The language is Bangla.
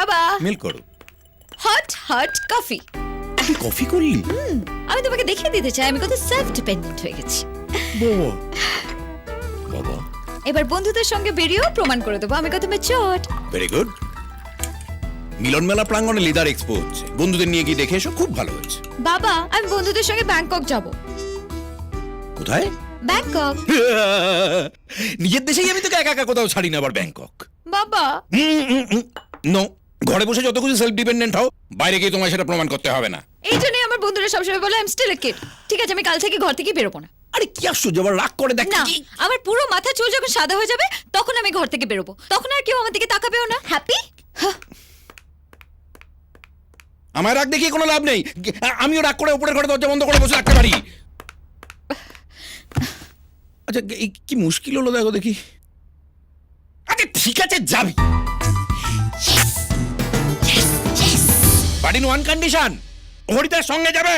বাবা মিল্ক করো। Hot hot coffee. তুই কফি করলি? আমি তোমাকে দেখিয়ে দিতে চাই আমি কত সেলফ ডিপেন্ডেন্ট হয়ে গেছি। বাবা বাবা এবার বন্ধুদের সঙ্গে বেরিয়েও প্রমাণ করে দেবো আমি কত ম্যাচিওরড। Very good. মিলন মেলা প্রাঙ্গণে লিদার এক্সপো হচ্ছে, বন্ধুদের নিয়ে গিয়ে দেখে এসো, খুব ভালো হয়েছে। বাবা আমি বন্ধুদের সঙ্গে ব্যাংকক যাব। কোথায়? ব্যাংকক। নিজের দেশেই আমি তোকে একা একা কোথাও ছাড়ি না, আবার ব্যাংকক। বাবা নো, ঘরে বসে যত কিছু সেলফ ডিপেন্ডেন্ট হও, বাইরে গিয়ে তোমায় সেটা প্রমাণ করতে হবে না। এই জন্যই আমার বন্ধুরা সবসময় বলে I am still a kid. ঠিক আছে আমি কাল থেকে ঘর থেকে বেরোবো না। আরে কি আশ্চর্য, আবার রাগ করে দেখ না কি। আমার পুরো মাথা চুল যখন সাদা হয়ে যাবে তখন আমি ঘর থেকে বেরোবো, তখন আর কেউ আমার দিকে তাকাবেও না। হ্যাপি? আমার রাগ দেখিয়ে কোনো লাভ নেই, আমিও রাগ করে উপরের ঘরে দরজা বন্ধ করে বসে থাকতে পারি। আচ্ছা এই কি মুশকিল হলো দেখো দেখি। আচ্ছা ঠিক আছে যাবি, বাট ইন ওয়ান কন্ডিশন, হরিদার সঙ্গে যাবে।